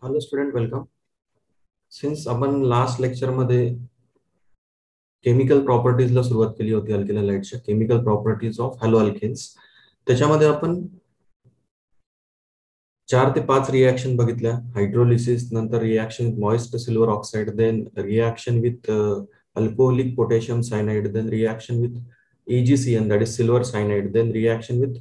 Hello student, welcome. Since आपण last लेक्चरमध्ये chemical प्रॉपर्टीजला सुरुवात केली होती अल्किल हॅलाइड्सच्या, chemical properties of halo alkanes. त्याच्यामध्ये आपण 4 ते 5 रिॲक्शन बघितल्या. हायड्रोलिसिस, नंतर reaction with moist silver oxide, then reaction with alcoholic potassium cyanide, then reaction with AgCN that is silver cyanide, then reaction with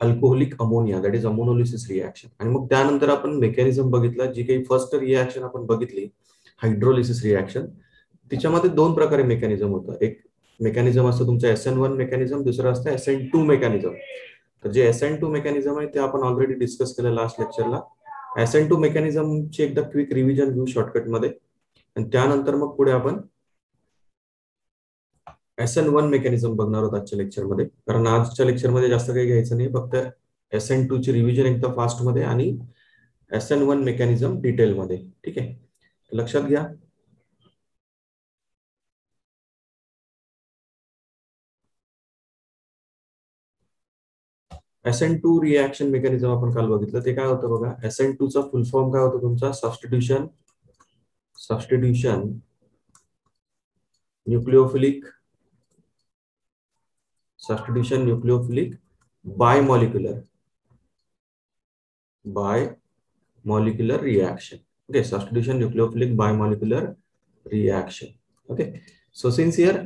alcoholic ammonia that is ammonolysis reaction. आणि मग त्यानंतर आपण mechanism बघितला. जी काही first reaction आपण बघितली hydrolysis reaction, तिच्यामध्ये 2 प्रकारे मेकॅनिझम होतं. एक मेकॅनिझम असतं तुमचं SN1 मेकॅनिझम, दुसरं असतं SN2 मेकॅनिझम. तर जे SN2 मेकॅनिझम आहे ते आपण ऑलरेडी डिस्कस केलं लास्ट लेक्चरला. SN2 मेकॅनिझमची एकदा क्विक रिव्हिजन घेऊ शॉर्टकटमध्ये, आणि त्यानंतर मग पुढे आपण SN1 मेकॅनिझम बघणार आहोत आजच्या लेक्चरमध्ये. कारण आजच्या लेक्चरमध्ये जास्त काही घ्यायचं नाही, फक्त SN2 ची रिव्हिजन एकदम फास्ट मध्ये आणि SN1 मेकॅनिझम डिटेलमध्ये. ठीक आहे, लक्षात घ्या. SN2 रिॲक्शन मेकॅनिझम आपण काल बघितलं. ते काय होतं बघा. SN2 चा फुल फॉर्म काय होतं तुमचा? Substitution nucleophilic bimolecular reaction. Okay, substitution nucleophilic bimolecular reaction. Okay, so since here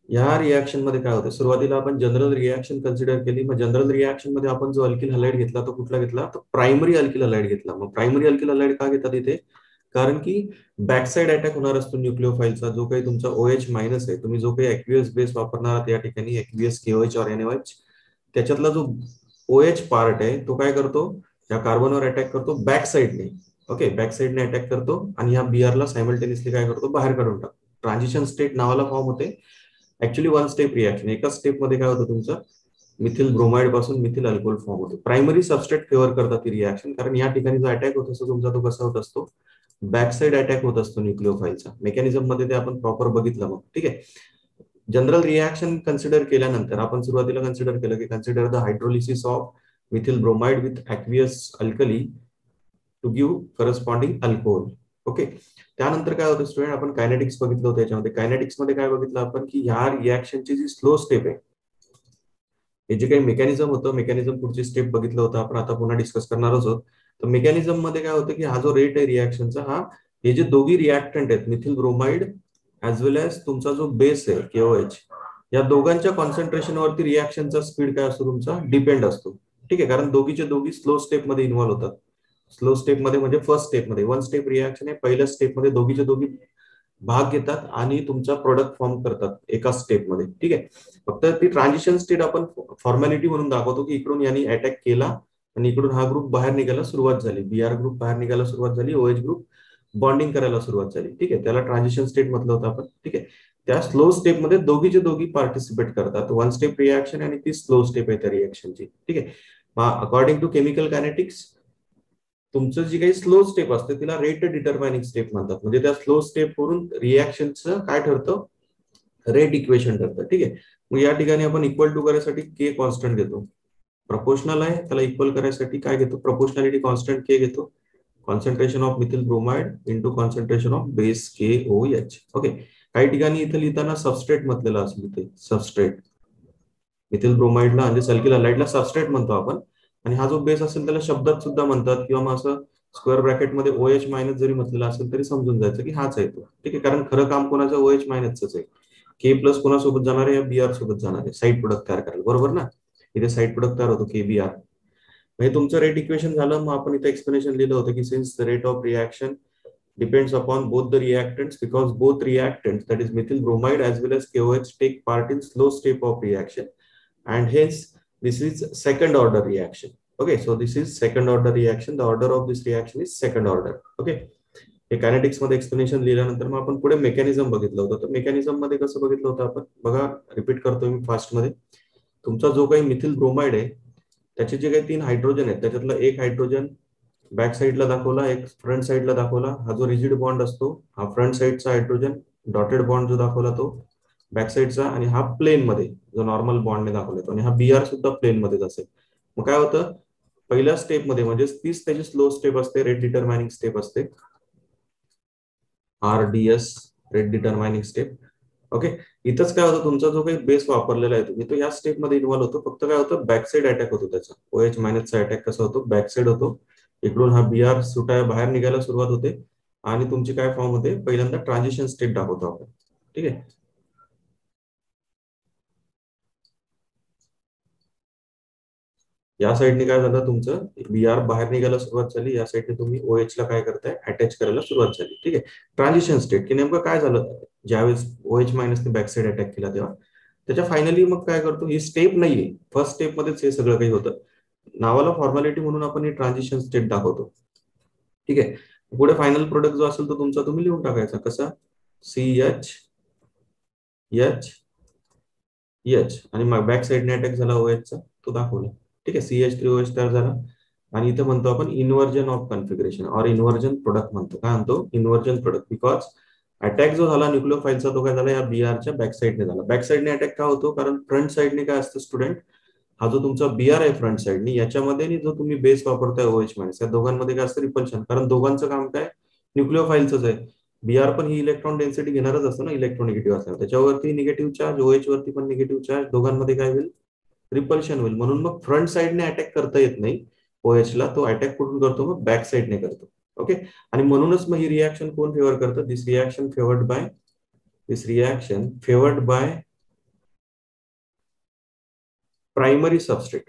या रिॲक्शन मध्ये काय होतं, सुरुवातीला आपण जनरल रिॲक्शन कन्सिडर केली. मग जनरल रिॲक्शन मध्ये आपण जो अल्किल हॅलाइड घेतला तो कुठला घेतला? तो प्रायमरी अल्किल हॅलाइड घेतला. मग प्रायमरी अल्किल हॅलाइड का घेतात इथे? कारण की बॅकसाइड अटॅक होणार असतो न्यूक्लिओफाईलचा. जो काही तुमचा OH मायनस आहे, तुम्ही जो काही एक्वियस बेस वापरणार आहात या ठिकाणी, एक्वियस KOH और NaOH, त्याच्यातला जो OH पार्ट आहे तो काय करतो, या कार्बनवर अटॅक करतो बॅक साइडने. ओके, बॅक साइडने अटॅक करतो आणि या BR ला सायमल्टेनियसली काय करतो, बाहेर काढून टाकतो. ट्रान्झिशन स्टेट नावाला फॉर्म होते. Actually 1 step reaction. एका स्टेप मध्ये काय होतं तुमचं, मिथिल ब्रोमाइड पासून मिथिल अल्कोहोल फॉर्म होतो. प्रायमरी सबस्ट्रेट फेवर करतात ती रिॲक्शन, कारण या ठिकाणी जो अटॅक होत असतो तुमचा तो कसा होत असतो, बॅक साइड अटॅक होत असतो न्यूक्लिओफाईलचा. मेकॅनिझम मध्ये ते आपण प्रॉपर बघितलं. मग ठीक आहे, जनरल रिॲक्शन कन्सिडर केल्यानंतर आपण सुरुवातीला कन्सिडर केलं की consider the hydrolysis of methyl bromide with aqueous alkali to give corresponding alcohol. Okay, त्यानंतर काय होतं स्टुडंट, आपण कायनेटिक्स बघितलं होतं. याच्यामध्ये कायनेटिक्स मध्ये काय बघितलं आपण की ह्या रिॲक्शनची जी स्लो स्टेप आहे, हे जे काही मेकॅनिझम होतं, मेकॅनिझम पुढची स्टेप बघितलं होतं आपण, आता पुन्हा डिस्कस करणारच आहोत. तर मेकॅनिझम मध्ये काय होतं की हा जो रेट आहे रिॲक्शनचा, हा हे जे दोघी रिॲक्टंट आहेत मिथिल ब्रोमाइड ऍज वेल एज तुमचा जो बेस आहे KOH, या दोघांच्या कॉन्सन्ट्रेशनवरती रिॲक्शनचा स्पीड काय असतो तुमचा, डिपेंड असतो. ठीक आहे, कारण दोघीचे दोघी स्लो स्टेप मध्ये इन्व्हॉल्व होतात. स्लो स्टेप मध्ये म्हणजे फर्स्ट स्टेप मध्ये 1 स्टेप रिॲक्शन आहे, पहिल्या स्टेप मध्ये दोघीचे दोघी भाग घेतात आणि तुमचा प्रोडक्ट फॉर्म करतात एका स्टेप मध्ये. ठीक आहे, फक्त ती ट्रान्झिशन स्टेट आपण फॉर्मॅलिटी म्हणून दाखवतो की इकडून यांनी अटॅक केला आणि इकडून हा ग्रुप बाहेर निघायला सुरुवात झाली, BR ग्रुप बाहेर निघायला सुरुवात झाली, OH ग्रुप बॉन्डिंग करायला सुरुवात झाली. ठीक आहे, त्याला ट्रान्झिशन स्टेट म्हटलं होतं आपण. ठीक आहे, त्या स्लो स्टेप मध्ये दोघीचे दोघी पार्टिसिपेट करतात. 1 स्टेप रिॲक्शन आणि ती स्लो स्टेप आहे त्या रिॲक्शनची. ठीक आहे, अकॉर्डिंग टू केमिकल कायनेटिक्स तुमचं जी काही स्लो स्टेप असते तिला रेट डिटर्माइनिंग स्टेप म्हणतात. म्हणजे त्या स्लो स्टेप वरून रिॲक्शनचं काय ठरतं, रेट इक्वेशन ठरतं. ठीक आहे, मग या ठिकाणी आपण इक्वल टू करायसाठी K कॉन्स्टंट घेतो. प्रपोर्शनल आहे त्याला इक्वल करायसाठी काय घेतो, प्रपोर्शनॅलिटी कॉन्स्टंट K घेतो. Concentration of methyl bromide into concentration of base KOH. Okay, काही ठिकाणी इथे लिहिताना सबस्ट्रेट म्हटलेलं असेल, इथे सबस्ट्रेट मिथिल ब्रोमाइडला म्हणजे सल्किल हॅलाइडला सबस्ट्रेट म्हणतो आपण, आणि हा जो बेस असेल त्याला शब्दात सुद्धा म्हणतात, किंवा मग असं स्क्वेअर ब्रॅकेटमध्ये OH मायनस जरी म्हटलेला असेल तरी समजून जायचं की हाच आहे तो. ठीक आहे, कारण खरं काम कोणाचं OH मायनसच आहे. K प्लस कोणासोबत जाणार आहे, या BR सोबत जाणार आहे साईड प्रोडक्ट तयार करायला, बरोबर ना. इथे साईड प्रोडक्ट तयार होतो KBR. म्हणजे तुमचं रेट इक्वेशन झालं. मग आपण इथे एक्सप्लेनेशन लिहिलं होतं की since the rate of reaction depends upon both the reactants, because both reactants, that is methyl bromide as well as KOH, take part in slow step of reaction, and hence this is second order reaction. Okay, so this is second order reaction. The order of this reaction is second order. Okay, हे kinetics मध्ये explanation लिहिल्यानंतर मग आपण पुढे mechanism बघितलं होतं. तर mechanism मध्ये कसं बघितलं होतं आपण बघा, रिपीट करतोय मी फास्ट मध्ये. तुमचा जो काही मिथिल ब्रोमाइड आहे त्याचे जे काही 3 हायड्रोजन आहेत, त्याच्यातला एक हायड्रोजन बॅक साईडला दाखवला, एक फ्रंट साईडला दाखवला. हा जो रिजिड बॉन्ड असतो हा फ्रंट साईडचा हायड्रोजन, डॉटेड बॉन्ड जो दाखवला तो बॅक साईडचा, आणि हा प्लेन मध्ये जो नॉर्मल बॉन्डने दाखवला तो, आणि हा BR सुद्धा प्लेन मध्येच असेल. मग काय होतं, पहिल्या स्टेपमध्ये म्हणजे तीच त्याची स्लो स्टेप असते, रेट डिटरमायनिंग स्टेप असते, RDS रेट डिटरमायनिंग स्टेप. ओके, इथंच काय होतं, तुमचा जो काही बेस वापरलेला आहे तुम्ही तो या स्टेप मध्ये इन्व्हॉल्व होतो. फक्त काय होतं, बॅकसाइड अटॅक होतो त्याचा. OH मायनसचा अटॅक कसा होतो, बॅकसाइड होतो. इकडून हा BR सुटाय बाहेर निघायला सुरुवात होते आणि तुमची काय फॉर्म होते, पहिल्यांदा ट्रान्झिशन स्टेट दाखवतो आपण. ठीक आहे, या साईडने काय झालं, तुमचं BR बाहेर निघायला सुरुवात झाली, या साईडने तुम्ही OH ला काय करताय, अटॅच करायला सुरुवात झाली. ठीक आहे, ट्रान्झिशन स्टेट की नेमकं काय झालं, ज्यावेळेस OH मायनसने बॅकसाइड अटॅक केला तेव्हा त्याच्या फायनली मग काय करतो, ही स्टेप नाहीये, फर्स्ट स्टेप मध्येच हे सगळं काही होतं. नावाला फॉर्मॅलिटी म्हणून आपण ही ट्रान्झिशन स्टेट दाखवतो. ठीक आहे, पुढे फायनल प्रोडक्ट जो असेल तो तुमचा तुम्ही लिहून टाकायचा कसा, CH H आणि मग बॅक साईडने अटॅक झाला OH चा, तो दाखवला. ठीक आहे, CH3OH तयार झाला. आणि इथं म्हणतो आपण इन्व्हर्जन ऑफ कॉन्फिगरेशन और इन्व्हर्जन प्रोडक्ट म्हणतो. काय म्हणतो, इन्व्हर्जन प्रोडक्ट, बिकॉज अटॅक जो झाला न्यूक्लिओफाईलचा तो काय झाला, या BRच्या बॅक साईडने झाला. बॅक साईडने अटॅक का होतो, कारण फ्रंट साईडने काय असतं स्टुडंट, हा जो तुमचा BR आहे फ्रंट साईडने, याच्यामध्ये जो तुम्ही बेस वापरताय OH मायनस, या दोघांमध्ये काय असतं, रिपल्शन. कारण दोघांचं काम काय, न्यूक्लिओफाईलचंच आहे. BR पण ही इलेक्ट्रॉन डेन्सिटी घेणारच असतं ना, इलेक्ट्रोनिगेटिव्ह असणार, त्याच्यावरती निगेटिव्ह चार्ज, OH वरती पण निगेटिव्ह चार्ज, दोघांमध्ये काय होईल, रिपल्शन होईल. म्हणून मग फ्रंट साईडने अटॅक करता येत नाही OH ला, तो अटॅक कुठून करतो, मग बॅक साईडने करतो. ओके, आणि म्हणूनच मग ही रिॲक्शन कोण फेवर करतं, this reaction favoured by primary substrate.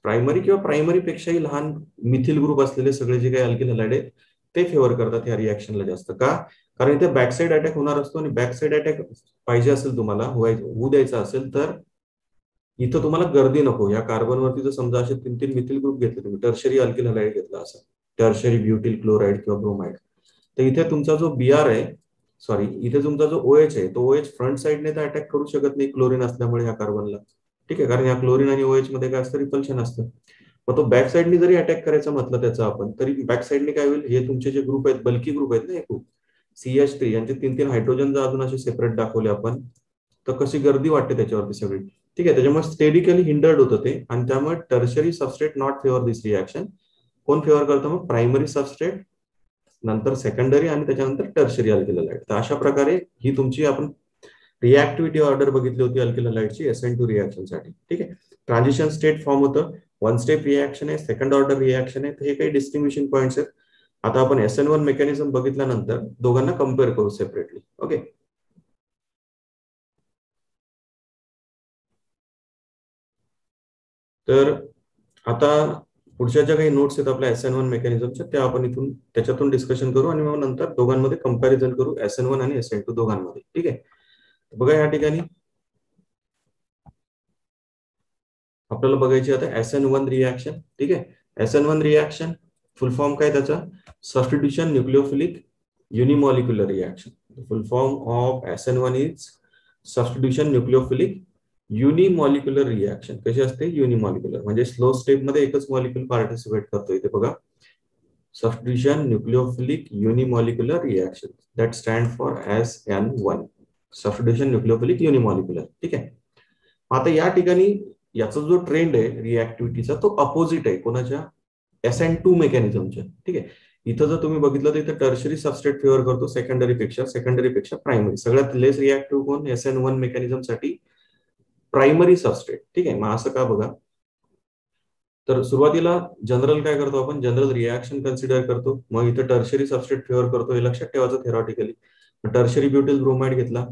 Primary किंवा प्रायमरी पेक्षाही लहान मिथिल ग्रुप असलेले सगळे जे काही अल्किल हॅलाइड आहेत ते फेवर करतात ह्या रिॲक्शनला जास्त. का, कारण इथे बॅकसाइड अटॅक होणार असतो आणि बॅकसाइड अटॅक पाहिजे असेल तुम्हाला होऊ द्यायचा असेल तर इथं तुम्हाला गर्दी नको. या कार्बनवरती जर समजा असे 3-3 मिथिल ग्रुप घेतले तुम्ही, टर्शरी अल्किल हॅलाइड घेतला असा, टर्शरी ब्युटिल क्लोराइड किंवा ब्रोमाइड, तर इथे तुमचा जो BR आहे, सॉरी इथे तुमचा जो OH आहे, तो OH फ्रंट साईडने तर अटॅक करू शकत नाही क्लोरीन असल्यामुळे ह्या कार्बनला. ठीक आहे, कारण या क्लोरीन आणि OH मध्ये काय असतं, रिपल्शन असतं. मग तो बॅक साईडने जरी अटॅक करायचा म्हटलं त्याचा आपण, तरी बॅक साईडने काय होईल, हे तुमचे जे ग्रुप आहेत, बल्की ग्रुप आहेत ना हे ग्रुप, CH3 यांचे 3-3 हायड्रोजन जर अजून असे सेपरेट दाखवले आपण, तर कशी गर्दी वाटते त्याच्यावरती सगळी. ठीक आहे, त्याच्यामुळे स्टेडिकली हिंडर्ड होतं ते, आणि त्यामुळे tertiary substrate not favour this reaction. कोण फेवर करतं, मग प्रायमरी सबस्ट्रेट, नंतर सेकंडरी आणि त्याच्यानंतर टर्शरी अल्किल हॅलाइड. तर अशा प्रकारे ही तुमची आपण रिॲक्टिव्हिटी ऑर्डर बघितली होती अल्किल हॅलाइडची SN2 रिॲक्शन साठी. ठीक आहे, ट्रान्झिशन स्टेट फॉर्म होतं, वन स्टेप रिॲक्शन आहे, सेकंड ऑर्डर रिॲक्शन आहे. हे काही डिस्टिंग्विशिंग पॉईंट्स आहेत. आता आपण SN1 मेकॅनिझम बघितल्यानंतर दोघांना कम्पेअर करू सेपरेटली. ओके, तर आता पुढच्या ज्या काही नोट्स आहेत आपल्या SN1 मेकॅनिझमच्या, त्या आपण इथून त्याच्यातून डिस्कशन करू आणि मग नंतर दोघांमध्ये कंपॅरिझन करू, SN1 आणि SN2 दोघांमध्ये. ठीक आहे, बघा या ठिकाणी आपल्याला बघायची आता SN1 रिॲक्शन. ठीक आहे, SN1 रिॲक्शन फुल फॉर्म काय त्याचा, substitution nucleophilic unimolecular reaction. Full form of SN1 is substitution nucleophilic unimolecular reaction. कशी असते, युनिमॉलिक्युलर म्हणजे स्लो स्टेप मध्ये एकच मॉलिक्युल पार्टिसिपेट करतो. इथे बघा, substitution nucleophilic unimolecular reaction, that stand for SN1, substitution nucleophilic unimolecular. ठीक आहे, आता या ठिकाणी याचा जो ट्रेंड आहे रिॲक्टिव्हिटीचा तो अपोजिट आहे कोणाच्या, SN2 मेकॅनिझमच्या. ठीक आहे, इथं जर तुम्ही बघितलं तर इथं टर्शरी सबस्ट्रेट फेवर करतो सेकंडरी पेक्षा प्रायमरी. सगळ्यात लेस रिॲक्टिव्ह कोण, SN1 मेकॅनिझम साठी प्रायमरी सबस्ट्रेट. ठीक आहे, मग असं का, बघा तर सुरुवातीला जनरल काय करतो आपण, जनरल रिॲक्शन कन्सिडर करतो, मग इथं टर्शरी सबस्ट्रेट फेवर करतो, हे लक्षात ठेवायचं थेरॉटिकली. टर्शरी ब्युटिल ब्रोमाइड घेतला,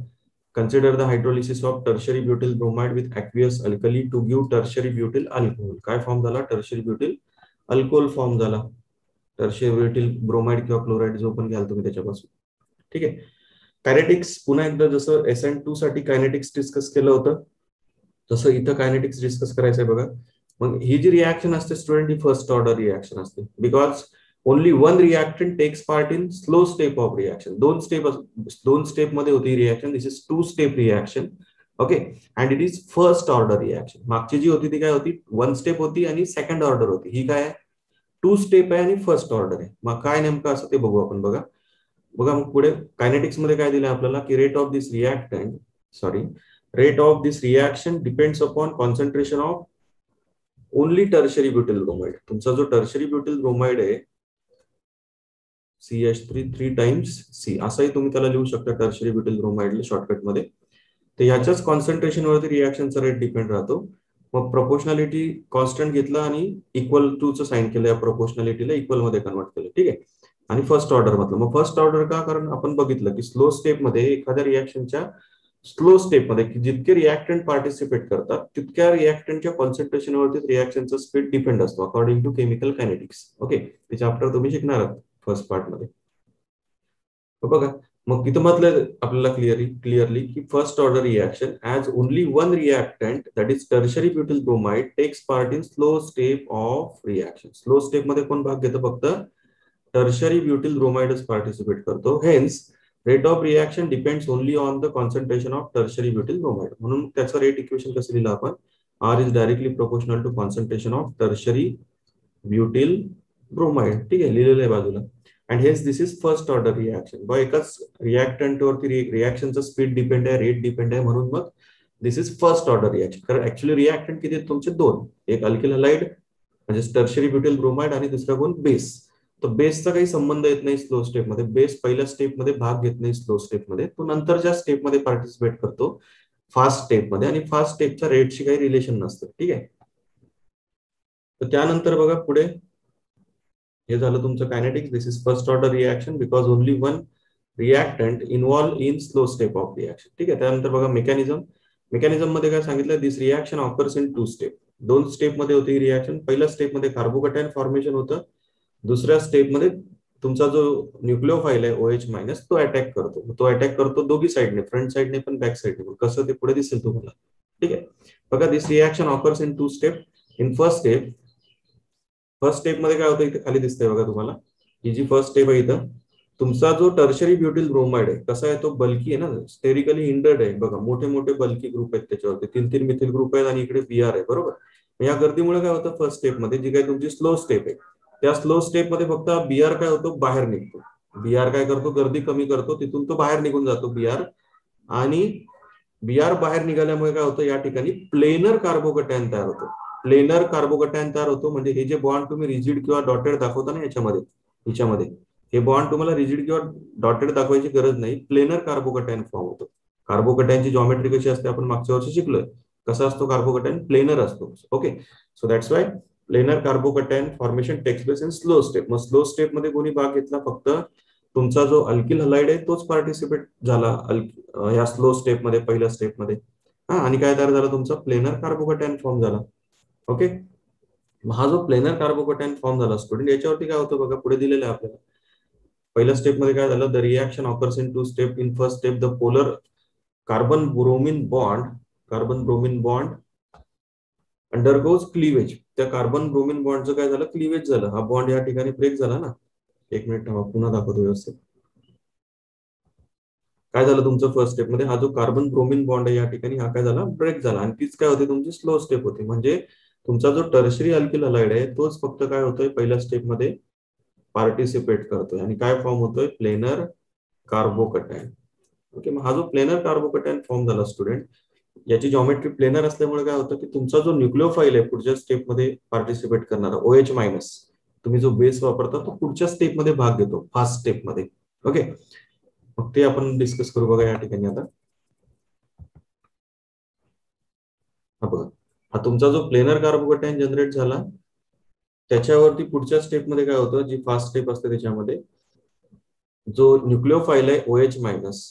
consider the hydrolysis of tertiary butyl bromide with aqueous alkali to give tertiary butyl alcohol. काय फॉर्म झाला, टर्शरी ब्युटिल अल्कोहोल फॉर्म झाला, टर्शरी ब्युटिल ब्रोमाइड किंवा क्लोराइड जो पण घ्याल तुम्ही त्याच्यापासून. ठीक आहे, कायनेटिक्स पुन्हा एकदा जसं SN2 साठी कायनेटिक्स डिस्कस केलं होतं तसं इथं कायनेटिक्स डिस्कस करायचं आहे. बघा, मग ही जी रिॲक्शन असते स्टुडंट, ही फर्स्ट ऑर्डर रिॲक्शन असते, because only one reactant takes part in slow step of reaction. दोन स्टेप मध्ये होती reaction, this is 2 step reaction. Okay, and it is first order reaction. मागची जी होती ती काय होती, 1 स्टेप होती आणि सेकंड ऑर्डर होती. ही काय आहे, 2 स्टेप आहे आणि फर्स्ट ऑर्डर आहे. मग काय नेमकं असं ते बघू आपण. बघा बघा मग पुढे कायनेटिक्स मध्ये काय दिलं आपल्याला, की rate of this reaction depends upon concentration of only tertiary butyl bromide. तुमचा जो टर्शरी ब्युटिल ब्रोमाइड आहे CH3 3 टाइम्स C असंही तुम्ही त्याला लिहू शकता टर्शरी ब्युटिल ब्रोमाइडला शॉर्टकटमध्ये. तर ह्याच्याच कॉन्सन्ट्रेशनवरती रिॲक्शनचा रेट डिपेंड राहतो. मग प्रोपोर्शनॅलिटी कॉन्स्टंट घेतला आणि इक्वल टू चं साइन केलं, या प्रोपोर्शनॅलिटीला इक्वल मध्ये कन्वर्ट केलं. ठीक आहे. आणि फर्स्ट ऑर्डर म्हटलं. मग फर्स्ट ऑर्डर का? कारण आपण बघितलं की स्लो स्टेप मध्ये एखाद्या रिॲक्शनच्या स्लो स्टेप मध्ये जितके रिॲक्टंट पार्टिसिपेट करतात तितक्या रिॲक्टंटच्या कॉन्सन्ट्रेशनवरती रिॲक्शनचा स्पीड डिपेंड असतो according to chemical kinetics. Okay, ते चॅप्टर तुम्ही शिकणार आहात फर्स्ट पार्ट मध्ये. बघा, मग इथं म्हटलं आपल्याला क्लिअरली की first order reaction as only one reactant that is tertiary butyl bromide takes part in slow step of reaction. Slow step मध्ये कोण भाग घेतो? फक्त टर्शरी ब्युटिल ब्रोमाइडच पार्टिसिपेट करतो. Hence rate of reaction depends only on the concentration of tertiary butyl bromide. म्हणून त्याचं rate equation कसं लिहिलं आपण? R is directly proportional to concentration of tertiary butyl bromide. ठीक आहे, लिहिलेलं आहे बाजूला. And hence this is first order reaction. बघा, एकाच रिॲक्टंट वरती रिॲक्शनचा स्पीड डिपेंड आहे, रेट डिपेंड आहे, म्हणून मग this is first order reaction. कारण ऍक्च्युअली रिॲक्टंट किती आहेत तुमचे? दोन. एक अल्किल हलाइड म्हणजे टर्शरी ब्युटिल ब्रोमाइड आणि दुसरा कोण? बेस. तर बेसचा काही संबंध येत नाही स्लो स्टेप मध्ये. बेस पहिल्या स्टेप मध्ये भाग घेत नाही स्लो स्टेप मध्ये, तो नंतरच्या स्टेप मध्ये पार्टिसिपेट करतो फास्ट स्टेप मध्ये, आणि फास्ट स्टेपच्या रेटशी काही रिलेशन नसतं. ठीक आहे. तर त्यानंतर बघा पुढे हे झालं तुमचं kinetics. This is first order reaction because only one reactant involve in slow step of reaction. ठीक आहे. त्यानंतर बघा मेकॅनिझम. मेकॅनिझम मध्ये काय सांगितलं? This reaction occurs in two step. दोन स्टेप मध्ये होती ही रिॲक्शन. पहिल्या स्टेप मध्ये कार्बोकॅटायन फॉर्मेशन होतं. दुसऱ्या स्टेप मध्ये तुमचा जो न्यूक्लिओफाईल आहे OH मायनस तो अटॅक करतो. तो अटॅक करतो दोघी साईडने, फ्रंट साईडने पण बॅक साईडने. कसं ते पुढे दिसेल तुम्हाला. ठीक आहे. बघा, this reaction occurs in two step. In first step मध्ये काय होतं? इथे खाली दिसतंय बघा तुम्हाला. ही जी फर्स्ट स्टेप आहे इथं, तुमचा जो टर्शरी ब्युटिल ब्रोमाइड आहे कसा आहे? तो बल्की आहे ना, स्टेरिकली हिंडर्ड आहे. बघा, मोठे मोठे बल्की ग्रुप आहेत त्याच्यावरती. 3 मिथिल ग्रुप आहेत आणि इकडे BR आहे. बरोबर. या गर्दीमुळे काय होतं? फर्स्ट स्टेप मध्ये जी काही तुमची स्लो स्टेप आहे त्या स्लो स्टेप मध्ये फक्त BR काय होतो? बाहेर निघतो. BR काय करतो? गर्दी कमी करतो. तिथून तो बाहेर निघून जातो BR. आणि BR बाहेर निघाल्यामुळे काय होतं? या ठिकाणी प्लेनर कार्बोकॅटायन तयार होतो. प्लेनर कार्बोकॅटायन तयार होतो. म्हणजे हे जे बॉन्ड तुम्ही रिजिड किंवा डॉटेड दाखवता ना याच्यामध्ये हे बॉन्ड तुम्हाला रिजिड किंवा डॉटेड दाखवायची गरज नाही. प्लेनर कार्बोकॅटायन फॉर्म होतो. कार्बोकॅटायनची जॉमेट्री कशी असते आपण मागच्या वर्षी शिकलोय. कसा असतो कार्बोकॅटायन? प्लेनर असतो. Okay, so that's why planar carbocation formation takes place in slow step. मग स्लो स्टेप मध्ये कोणी भाग घेतला? फक्त तुमचा जो अल्किल हलाइड आहे तोच पार्टिसिपेट झाला या स्लो स्टेप मध्ये, पहिल्या स्टेप मध्ये. आणि काय तयार झाला? तुमचा प्लेनर कार्बोकॅटायन फॉर्म झाला. ओके, हा जो प्लेनर कार्बोकॅटायन फॉर्म झाला स्टुडंट, याच्यावरती काय होतं बघा, पुढे दिलेलं आहे आपल्याला. पहिल्या स्टेप मध्ये काय झालं? The reaction occurs in two step. In first step the polar carbon bromine bond undergoes cleavage. त्या कार्बन ब्रोमिन बॉन्डचं काय झालं? क्लिवेज झालं. हा बॉन्ड या ठिकाणी ब्रेक झाला ना. एक मिनिट थांबा, पुन्हा दाखवतो व्यवस्थित. काय झालं तुमचं फर्स्ट स्टेप मध्ये? हा जो कार्बन ब्रोमिन बॉन्ड आहे या ठिकाणी हा काय झाला? ब्रेक झाला. आणि तीच काय होती? तुमची स्लो स्टेप होती. म्हणजे तुमचा जो टर्शरी अल्किल हलाइड आहे तोच फक्त काय होतोय? पहिल्या स्टेप मध्ये पार्टिसिपेट करतोय. आणि काय फॉर्म होतोय? Planar carbocation. ओके, मग हा जो प्लेनर कार्बोकॅटायन फॉर्म झाला स्टुडंट, याची जॉमेट्री प्लेनर असल्यामुळे काय होतं की तुमचा जो न्यूक्लिओफाईल आहे पुढच्या स्टेप मध्ये पार्टिसिपेट करणारा OH मायनस, तुम्ही जो बेस वापरता तो पुढच्या स्टेप मध्ये भाग घेतो, फास्ट स्टेप मध्ये. ओके, मग ते आपण डिस्कस करू बघा या ठिकाणी आता. हा बघा, हा तुमचा जो प्लेनर कार्बोकॅटायन जनरेट झाला त्याच्यावरती पुढच्या स्टेप मध्ये काय होतं? जी फास्ट स्टेप असते त्याच्यामध्ये जो न्यूक्लिओफाईल आहे OH मायनस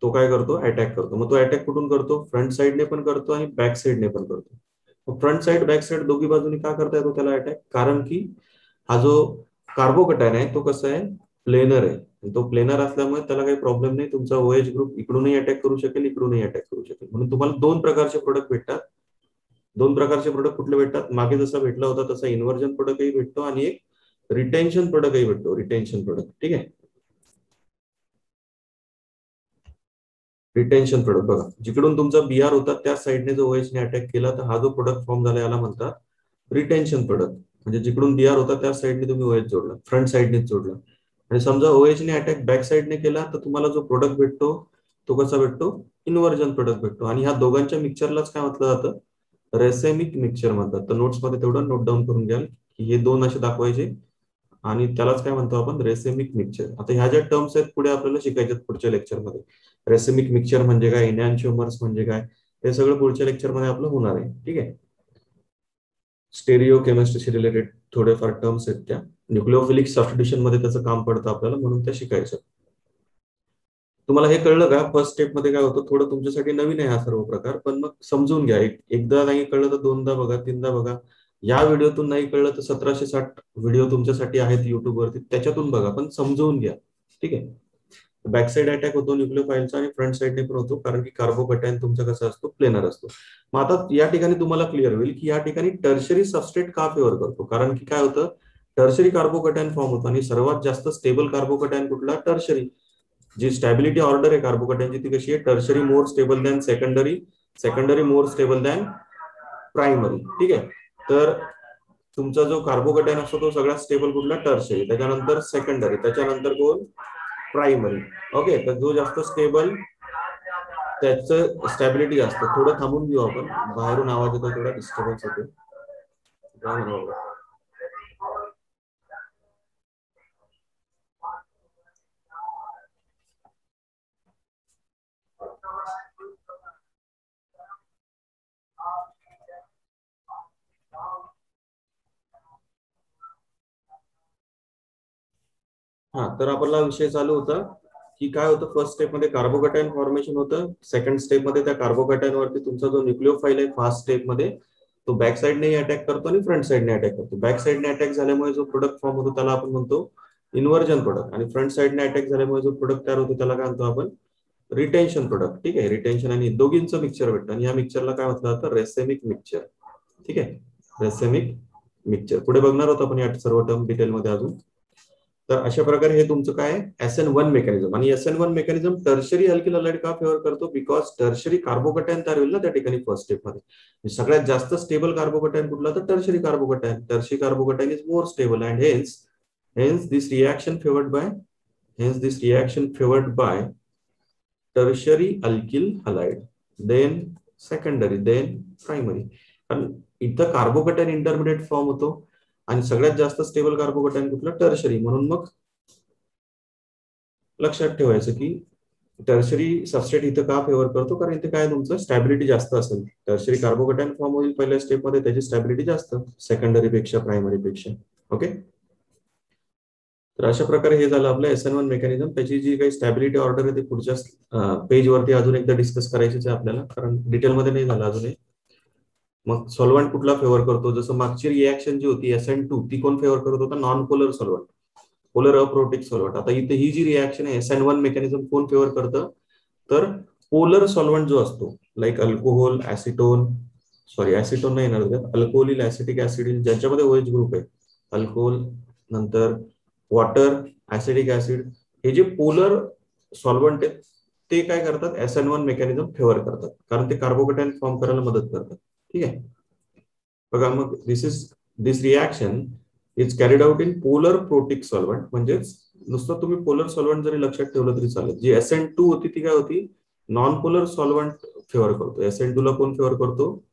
तो काय करतो? अटॅक करतो. मग तो अटॅक कुठून करतो? फ्रंट साइडने पण करतो आणि बॅक साइडने पण करतो. मग फ्रंट साइड बॅक साइड दोघी बाजूनी का करता येतो त्याला अटॅक? कारण की हा जो कार्बोकॅटायन आहे तो कसा आहे? प्लेनर आहे. तो प्लेनर असल्यामुळे त्याला काही प्रॉब्लेम नाही. तुमचा OH ग्रुप इकडूनही अटॅक करू शकेल, इकडूनही अटॅक करू शकेल. म्हणून तुम्हाला दोन प्रकारचे प्रोडक्ट भेटतात. दोन प्रकारचे प्रोडक्ट कुठले भेटतात? मागे जसा भेटला होता तसा इन्व्हर्जन प्रोडक्टही भेटतो आणि एक रिटेन्शन प्रोडक्टही भेटतो. Retention product. ठीक आहे. रिटेन्शन प्रोडक्ट बघा, जिकडून तुमचा BR होता त्या साईडने जो OH ने अटॅक केला तर हा जो प्रोडक्ट फॉर्म झाला याला म्हणतात रिटेन्शन प्रोडक्ट. म्हणजे जिकडून BR होता त्या साईडने तुम्ही OH जोडला, फ्रंट साईडनेच जोडला. आणि समजा OH ने अटॅक बॅक साईडने केला तर तुम्हाला जो प्रोडक्ट भेटतो तो कसा भेटतो? इन्व्हर्जन प्रोडक्ट भेटतो. आणि ह्या दोघांच्या मिक्सचरलाच काय म्हटलं जातं? रेसेमिक मिक्सचर म्हणतात. तर नोट्स मध्ये तेवढं नोट डाऊन करून घ्याल की हे दोन असे दाखवायचे आणि त्यालाच काय म्हणतो आपण, रेसेमिक मिक्सचर. आता ह्या ज्या टर्म्स आहेत पुढे आपल्याला शिकायच्यात पुढच्या लेक्चरमध्ये. रेसेमिक मिक्सचर म्हणजे काय, इनॅन्शिओमर्स म्हणजे काय, हे सगळं पुढच्या लेक्चरमध्ये आपलं होणार आहे. ठीक आहे. स्टेरिओ केमिस्ट्रीशी रिलेटेड थोडेफार टर्म्स आहेत त्या. न्यूक्लिओफिलिक सबस्टिट्यूशन मध्ये त्याचं काम पडतं आपल्याला, म्हणून त्या शिकायचं. तुम्हाला हे कळलं का, फर्स्ट स्टेप मध्ये काय होतं, थोडं तुमच्यासाठी नवीन आहे हा सर्व प्रकार, पण मग समजून घ्या. एकदा नाही कळलं तर दोनदा बघा, तीनदा बघा. या व्हिडिओतून नाही कळलं तर 1760 व्हिडिओ तुमच्यासाठी आहेत युट्यूबवरती, त्याच्यातून बघा, पण समजून घ्या. ठीक आहे. बॅक साइड अटॅक होतो न्यूक्लिओफाईलचा आणि फ्रंट साइडने पण होतो, कारण की कार्बोकॅटायन तुमचा कसा असतो, प्लेनर असतो. मग आता या ठिकाणी तुम्हाला क्लिअर होईल की या ठिकाणी टर्शरी सबस्ट्रेट का फेवर करतो. कारण की काय होतं, टर्शरी कार्बोकॅटायन फॉर्म होतो आणि सर्वात जास्त स्टेबल कार्बोकॅटायन कुठला, टर्शरी. जी स्टॅबिलिटी ऑर्डर आहे कार्बोकॅटायनची ती कशी आहे, tertiary more stable than secondary, secondary more stable than primary. ठीक आहे. तर तुमचा जो कार्बोकॅटायन असतो तो सगळ्यात स्टेबल कुठला, टर्शरी, त्याच्यानंतर सेकंडरी, त्याच्यानंतर कोण, प्रायमरी. ओके. तर जो जास्त स्टेबल त्याचं स्टॅबिलिटी जास्त. थोडं थांबून घेऊ आपण, बाहेरून आवाज येतो, थोडा डिस्टर्बन्स होतो. हा, तर आपला विषय चालू होता की काय होतं, फर्स्ट स्टेप मध्ये कार्बोकॅटायन फॉर्मेशन होतं. सेकंड स्टेप मध्ये त्या कार्बोकॅटायन वरती तुमचा जो न्यूक्लिओफाईल आहे फास्ट स्टेप मध्ये, तो बॅक साइडने अटॅक करतो आणि फ्रंट साइडने अटॅक करतो. बॅक साइडने अटॅक झाल्यामुळे जो प्रोडक्ट फॉर्म होतो त्याला आपण म्हणतो इन्व्हर्जन प्रोडक्ट, आणि फ्रंट साइडने अटॅक झाल्यामुळे जो प्रोडक्ट तयार होतो त्याला काय म्हणतो आपण, रिटेन्शन प्रोडक्ट. ठीक आहे. रिटेन्शन आणि दोघींचं मिक्सचर भेटतं, आणि या मिक्सचरला काय म्हटलं जातं, रेसेमिक मिक्सचर. ठीक आहे. रेसेमिक मिक्सचर पुढे बघणार होतो आपण या सर्व टर्म डिटेलमध्ये अजून. तर अशा प्रकारे हे तुमचं काय आहे, SN1 मेकॅनिझम. आणि SN1 mechanism tertiary alkyl halide का फेवर करतो, बिकॉज टर्शरी कार्बोकॅटायन तयार होईल ना त्या ठिकाणी फर्स्ट स्टेप मध्ये. सगळ्यात जास्त स्टेबल कार्बोकॅटायन कुठला, तर tertiary carbocation. Tertiary carbocation is more stable and hence this reaction favoured by tertiary alkyl halide, then secondary, then primary. कारण इथं कार्बोकॅटायन इंटरमिडिएट फॉर्म होतो आणि सगळ्यात जास्त स्टेबल कार्बोकॅटायन कुठलं, टर्शरी. म्हणून मग लक्षात ठेवायचं की टर्शरी सबस्ट्रेट इथं का फेवर करतो, कारण इथे काय तुमचं स्टॅबिलिटी जास्त असेल. टर्शरी कार्बोकॅटायन फॉर्म होईल पहिल्या स्टेप मध्ये, त्याची स्टॅबिलिटी जास्त सेकंडरी पेक्षा, प्रायमरी पेक्षा. ओके. तर अशा प्रकारे हे झालं आपलं SN1 मेकॅनिझम. त्याची जी काही स्टॅबिलिटी ऑर्डर आहे ते पुढच्या पेज वरती अजून एकदा डिस्कस करायचीच आहे आपल्याला, कारण डिटेलमध्ये नाही झालं अजूनही. मग सॉल्व्हंट कुठला फेवर करतो, जसं मागची रिएक्शन जी होती SN2 ती कोण फेवर करत होता, non polar solvent, polar aprotic solvent. आता इथे ही जी रिएक्शन आहे SN1 मेकॅनिझम कोण फेवर करतं, तर पोलर सॉल्व्हंट जो असतो, लाईक अल्कोहोल, ऍसिटोन, सॉरी ऍसिटोन नाही येणार त्यात, अल्कोहोलिल, ऍसिटिक ऍसिड, ज्यांच्यामध्ये OH ग्रुप आहे, अल्कोहोल, नंतर वॉटर, ऍसिडिक ऍसिड, हे जे पोलर सॉल्व्हंट आहेत ते काय करतात, SN1 मेकॅनिझम फेवर करतात, कारण ते कार्बोकॅटायन फॉर्म करायला मदत करतात. ठीक आहे. बघा मग this reaction is carried out in polar protic solvent. म्हणजेच नुसतं तुम्ही पोलर सॉल्व्हंट जरी लक्षात ठेवलं तरी चालेल. जी SN2 होती ती काय होती, नॉन पोलर सॉल्व्हंट फेवर करतो. SN2 ला कोण फेवर करतो,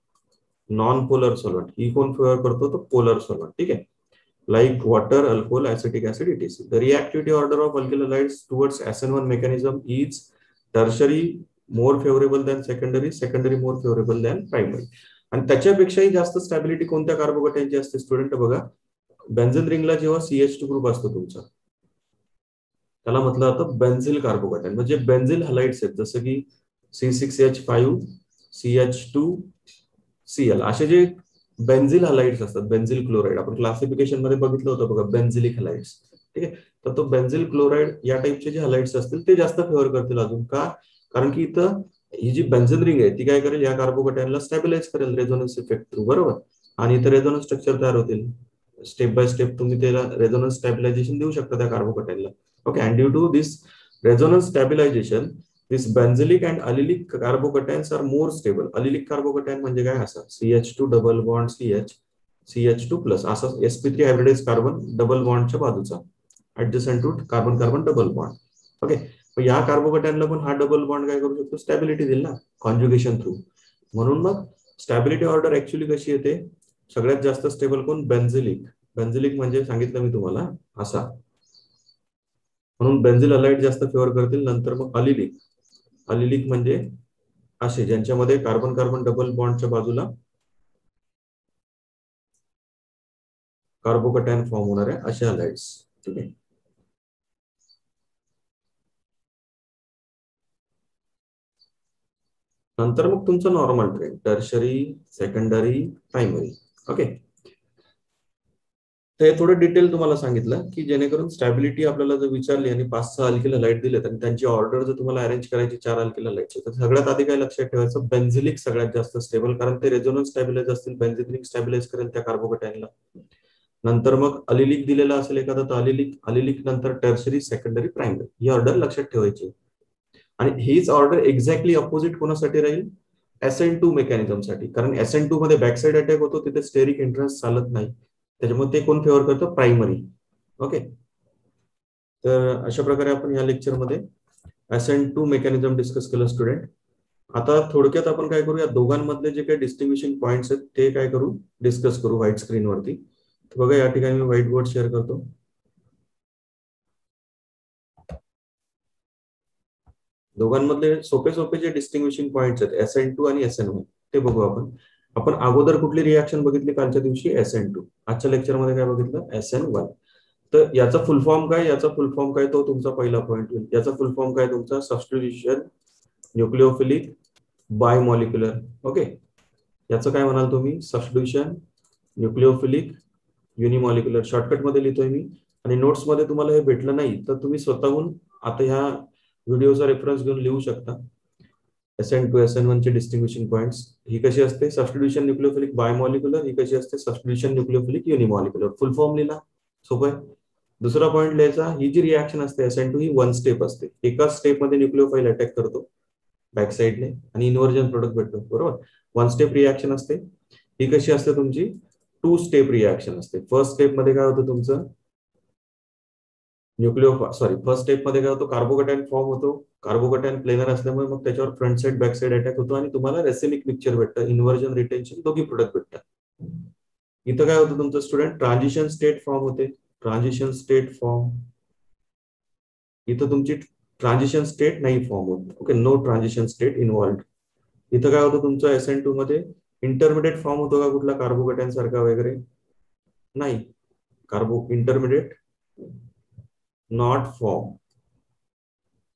नॉन पोलर सॉल्व्हंट. ही कोण फेवर करतो, तो पोलर सॉल्व्हंट. ठीक आहे. like water, alcohol, acetic acid, etc. The reactivity order of alkyl halides towards SN1 mechanism is tertiary more favorable than secondary, secondary more favorable than primary. आणि त्याच्यापेक्षाही जास्त stability कोणत्या कार्बोकॅटायनची असते स्टुडंट, बघा बेन्झिन रिंगला जेव्हा CH2 group असतो तुमचा, त्याला म्हटलं जातं बेन्झिल कार्बोकॅटायन. म्हणजे बेन्झिल हलाइड्स आहेत, जसं की C6H5, CH2Cl, असे जे बेन्झिल हलाइड्स असतात, बेन्झिल क्लोराइड, आपण क्लासिफिकेशन मध्ये बघितलं होतं बघा, बेन्झिलिक हलाइड्स. ठीक आहे. तर तो बेन्झिल क्लोराइड या टाइपचे जे हलाइड्स असतील ते जास्त फेवर करतील. अजून का, कारण की इथं ही जी बेन्झिन रिंग आहे ती काय करेल, या कार्बोकॅटायनला स्टॅबिलाइज करेल रेझोनन्स इफेक्ट थ्रू, बरोबर. आणि इथं रेझोनन्स स्ट्रक्चर तयार होतील. स्टेप बाय स्टेप तुम्ही त्याला रेझोनन्स स्टॅबिलायझेशन देऊ शकता त्या कार्बोकॅटायनला. Okay. And due to this resonance stabilization, this benzylic and allylic carbocations are more stable. Allylic carbocation म्हणजे काय, असा CH2 double bond CH, CH2 plus, असा sp3 हायब्रिडाइज कार्बन डबल बॉन्डच्या बाजूचा, adjacent to carbon carbon double bond. Okay. मग या कार्बोकॅटायनला पण हा डबल बॉन्ड काय करू शकतो, स्टॅबिलिटी देईल ना, कॉन्ज्युगेशन थ्रू. म्हणून मग स्टॅबिलिटी ऑर्डर ऍक्च्युली कशी येते, सगळ्यात जास्त स्टेबल कोण, बेन्झिलिक. बेन्झिलिक म्हणजे सांगितलं मी तुम्हाला असा, म्हणून बेन्झिल अलाइड जास्त फेवर करतील. नंतर मग अलिलिक. अलिलिक म्हणजे असे ज्यांच्यामध्ये कार्बन कार्बन डबल बॉन्डच्या बाजूला कार्बोकॅटायन फॉर्म होणार आहे अशा अलाइड्स. ठीक आहे. नंतर मग तुमचं normal train, tertiary, secondary, primary. Okay. ते थोडं डिटेल तुम्हाला सांगितलं की जेणेकरून स्टॅबिलिटी आपल्याला जर विचारली आणि 5-6 अल्किल लाईट दिलेत आणि त्यांची ऑर्डर जर तुम्हाला अरेंज करायची 4 अल्किल लाईटची, तर सगळ्यात आधी काय लक्षात ठेवायचं, बेन्झिलिक सगळ्यात जास्त स्टेबल, कारण ते रेझोनन्स स्टॅबिलाइज असतील. बेन्झिलिक स्टॅबिलाइज करेल त्या कार्बोकॅटायनला. नंतर मग अलिलिक दिलेला असेल एखादा, तर अलिलिक, अलिलिक नंतर टर्शरी, सेकंडरी, प्रायमरी, ही ऑर्डर लक्षात ठेवायची. आणि हीच ऑर्डर एक्झॅक्टली अपोजिट कोणासाठी राहील, SN2 मेकॅनिझम साठी. कारण SN2 मध्ये बॅकसाइड अटॅक होतो, तिथे स्टेरिक एंट्रन्स चालत नाही. त्याच्यामुळे ते कोण फेवर करतं, प्रायमरी. ओके. तर अशा प्रकारे आपण या लेक्चरमध्ये SN2 मेकॅनिझम डिस्कस केलं स्टुडंट. आता थोडक्यात आपण काय करू, या दोघांमधले जे काही डिस्टिंग्विशिंग पॉइंट्स आहेत ते काय करू, डिस्कस करू व्हाईट स्क्रीनवरती. तर बघा या ठिकाणी मी व्हाईट बोर्ड शेअर करतो. दोघांमधले सोपे सोपे जे डिस्टिंग्विशिंग पॉइंट्स आहेत SN2 आणि SN1 ते बघू आपण. आपण अगोदर कुठली रिॲक्शन बघितली कालच्या दिवशी, SN2. आजच्या लेक्चरमध्ये काय बघितलं, SN1. तर याचा फुल फॉर्म काय, याचा फुल फॉर्म काय, तो तुमचा पहिला पॉइंट होईल. याचा फुल फॉर्म काय तुमचा, सबस्टिट्यूशन न्यूक्लिओफिलिक बायमॉलिक्युलर. ओके. याचं काय म्हणाल तुम्ही, सबस्टिट्यूशन न्यूक्लिओफिलिक युनिमॉलिक्युलर. शॉर्टकट मध्ये लिहितोय मी. आणि नोट्स मध्ये तुम्हाला हे भेटलं नाही तर तुम्ही स्वतःहून आता ह्या व्हिडिओचा रेफरन्स घेऊन लिहू शकता. SN2 SN1 चे डिस्टिंग्विशिंग पॉइंट्स ही कशी असते, सबस्टिट्यूशन न्यूक्लिओफिलिक बायमॉलिक्युलर, ही कशी असते, सबस्टिट्यूशन न्यूक्लिओफिलिक युनिमॉलिक्युलर. फुल फॉर्म लिहिला, सोपं आहे. दुसरा पॉइंट लिहायचा, ही जी रिॲक्शन असते SN2 ही 1 स्टेप असते. एकाच स्टेप मध्ये न्यूक्लिओफाईल अटॅक करतो बॅक साइडने आणि इन्व्हर्जन प्रोडक्ट भेटतो. बरोबर. 1 स्टेप रिॲक्शन असते. ही कशी असते तुमची, 2 स्टेप रिॲक्शन असते. फर्स्ट स्टेप मध्ये काय होतं तुमचं, फर्स्ट स्टेप मध्ये काय होतो, कार्बोकॅटायन फॉर्म होतो. कार्बोकॅटायन प्लेनर असल्यामुळे मग त्याच्यावर front side back side attack होतो आणि तुम्हाला रेसिमिक मिक्सचर भेटतं. इन्व्हर्जन, रिटेन्शन दोघी प्रोडक्ट भेटतात. इथं काय होतं तुमचं स्टुडंट, ट्रान्झिशन स्टेट फॉर्म होते. ट्रान्झिशन स्टेट फॉर्म, इथं तुमची ट्रान्झिशन स्टेट नाही फॉर्म होत. Okay, no transition state involved. इथं काय होतं तुमचं SN2 मध्ये, इंटरमिडिएट फॉर्म होतो का कुठला कार्बोकॅटायन सारखा वगैरे, नाही. Intermediate not form.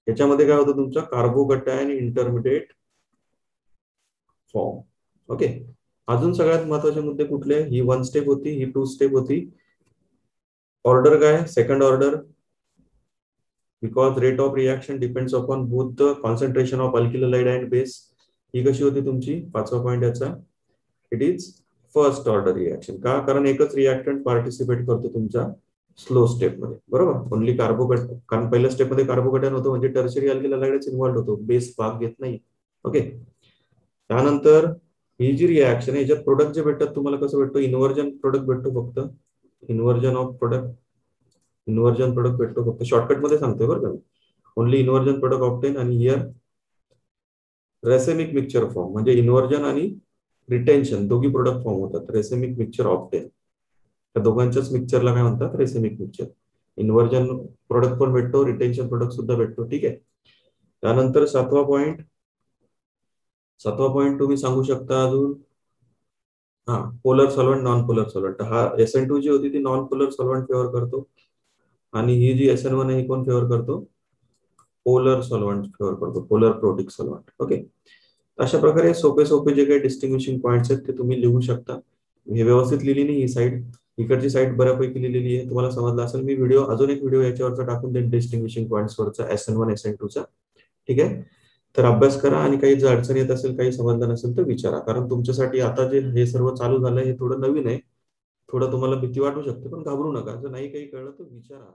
याच्यामध्ये काय होतं तुमचं, कार्बोकॅटायन इंटरमिडिएट फॉर्म. ओके. अजून सगळ्यात महत्वाचे मुद्दे कुठले, ही 1 स्टेप होती, ही 2 स्टेप होती. ऑर्डर काय, second order, because rate of reaction depends upon both the concentration of alkyl hydride and base. ही कशी होती तुमची, 5वा पॉइंट याचा, it is first order reaction. का, कारण एकच रिएक्टंट पार्टिसिपेट करतो तुमच्या स्लो स्टेप मध्ये. बरोबर. ओनली कार्बोकॅटायन, कारण पहिल्या स्टेप मध्ये कार्बोकॅटायन होतो म्हणजे टर्शरी अल्किल हाइड्राइड्स इन्व्हॉल्व होतो, बेस भाग घेत नाही. ओके. त्यानंतर ही जी रिएक्शन आहे याच्यात प्रोडक्ट जे भेटतात तुम्हाला कसं भेटतो, इन्व्हर्जन प्रोडक्ट भेटतो फक्त. Inversion of product, inversion product भेटतो फक्त. शॉर्टकट मध्ये सांगतोय बरं का, ओनली इन्व्हर्जन प्रोडक्ट ऑप्टेन. आणि हिअर रेसेमिक मिक्सचर फॉर्म, म्हणजे इन्व्हर्जन आणि रिटेन्शन दोघी प्रोडक्ट फॉर्म होतात. रेसेमिक मिक्सचर ऑप्टेन, त्या दोघांच्याच मिक्सचरला काय म्हणतात, रेसेमिक मिक्सचर. इन्व्हर्जन प्रोडक्ट पण भेटतो, रिटेन्शन प्रोडक्ट सुद्धा भेटतो. ठीक आहे. त्यानंतर 7वा पॉइंट, 7वा पॉइंट तुम्ही सांगू शकता अजून, हा, polar solvent, non polar solvent. हा SN2 जी होती ती नॉन पोलर सॉल्व्हंट फेवर करतो आणि ही जी SN1 आहे ही कोण फेवर करतो, पोलर सॉल्व्हंट फेवर करतो, पोलर प्रोटिक सॉल्व्हंट. ओके. अशा प्रकारे सोपे सोपे जे काही डिस्टिंग्विशिंग पॉइंट्स आहेत ते तुम्ही लिहू शकता. हे व्यवस्थित लिहिली नाही ही साईड, इकडची साईड बऱ्यापैकी लिहिलेली आहे. तुम्हाला समजलं असेल. मी व्हिडिओ, अजून एक व्हिडिओ याच्यावरचा टाकून देईन डिस्टिंग्विशिंग पॉइंट्स वरचा, SN1 SN2 चा. ठीक आहे. तर अभ्यास करा आणि काही जर अडचण येत असेल, काही समजलं नसेल तर विचारा. कारण तुमच्यासाठी आता जे हे सर्व चालू झालंय हे थोडं नवीन आहे. थोडं तुम्हाला भीती वाटू शकते, पण घाबरू नका. जर नाही काही कळलं तर विचारा.